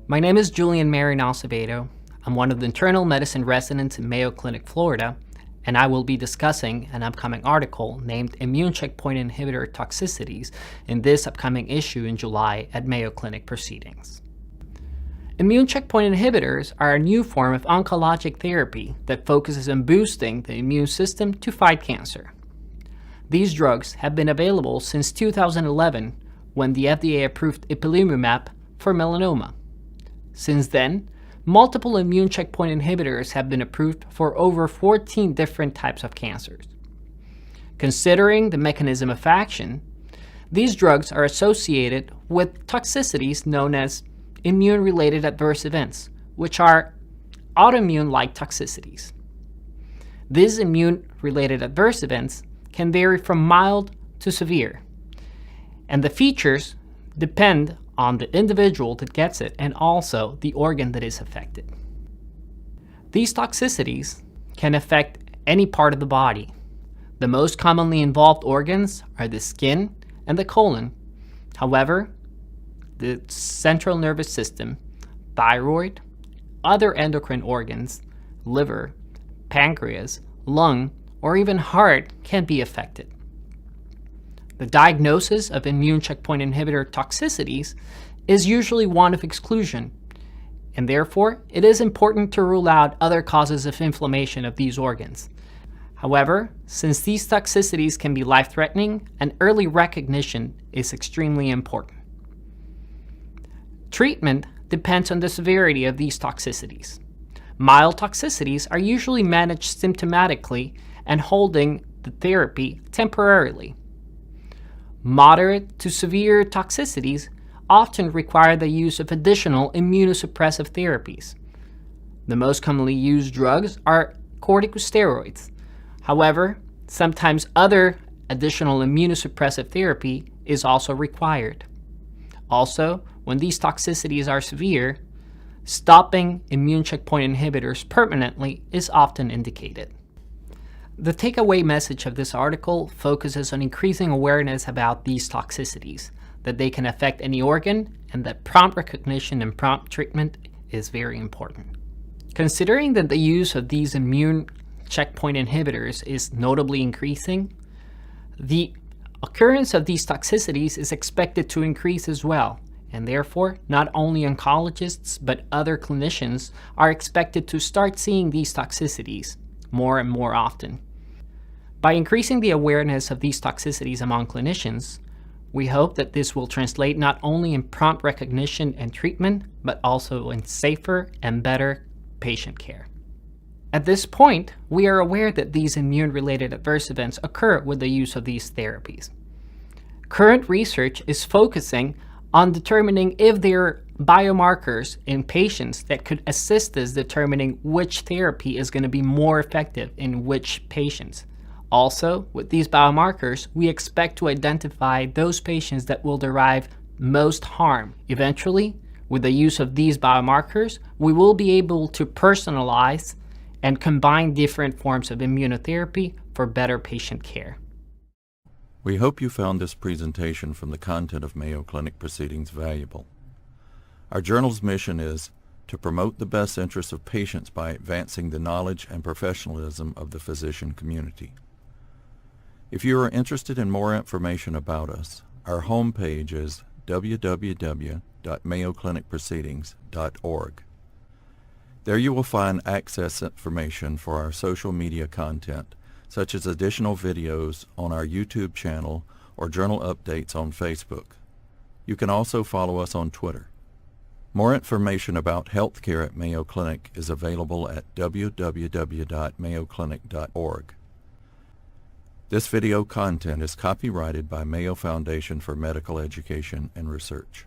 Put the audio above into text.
My name is Julian Marion Acevedo. I'm one of the internal medicine residents in Mayo Clinic, Florida, and I will be discussing an upcoming article named Immune Checkpoint Inhibitor Toxicities in this upcoming issue in July at Mayo Clinic Proceedings. Immune checkpoint inhibitors are a new form of oncologic therapy that focuses on boosting the immune system to fight cancer. These drugs have been available since 2011 when the FDA approved ipilimumab for melanoma. Since then, multiple immune checkpoint inhibitors have been approved for over 14 different types of cancers. Considering the mechanism of action, these drugs are associated with toxicities known as immune-related adverse events, which are autoimmune-like toxicities. These immune-related adverse events can vary from mild to severe, and the features depend on the individual that gets it and also the organ that is affected. These toxicities can affect any part of the body. The most commonly involved organs are the skin and the colon. However, the central nervous system, thyroid, other endocrine organs, liver, pancreas, lung, or even heart can be affected. The diagnosis of immune checkpoint inhibitor toxicities is usually one of exclusion, and therefore it is important to rule out other causes of inflammation of these organs. However, since these toxicities can be life-threatening, an early recognition is extremely important. Treatment depends on the severity of these toxicities. Mild toxicities are usually managed symptomatically and holding the therapy temporarily. Moderate to severe toxicities often require the use of additional immunosuppressive therapies. The most commonly used drugs are corticosteroids. However, sometimes other additional immunosuppressive therapy is also required. Also, when these toxicities are severe, stopping immune checkpoint inhibitors permanently is often indicated. The takeaway message of this article focuses on increasing awareness about these toxicities, that they can affect any organ, and that prompt recognition and prompt treatment is very important. Considering that the use of these immune checkpoint inhibitors is notably increasing, the occurrence of these toxicities is expected to increase as well, and therefore not only oncologists but other clinicians are expected to start seeing these toxicities more and more often. By increasing the awareness of these toxicities among clinicians, we hope that this will translate not only in prompt recognition and treatment, but also in safer and better patient care. At this point, we are aware that these immune-related adverse events occur with the use of these therapies. Current research is focusing on determining if there are biomarkers in patients that could assist us determining which therapy is going to be more effective in which patients. Also, with these biomarkers, we expect to identify those patients that will derive most harm. Eventually, with the use of these biomarkers, we will be able to personalize and combine different forms of immunotherapy for better patient care. We hope you found this presentation from the content of Mayo Clinic Proceedings valuable. Our journal's mission is to promote the best interests of patients by advancing the knowledge and professionalism of the physician community. If you are interested in more information about us, our homepage is www.mayoclinicproceedings.org. There you will find access information for our social media content, such as additional videos on our YouTube channel or journal updates on Facebook. You can also follow us on Twitter. More information about healthcare at Mayo Clinic is available at www.mayoclinic.org. This video content is copyrighted by Mayo Foundation for Medical Education and Research.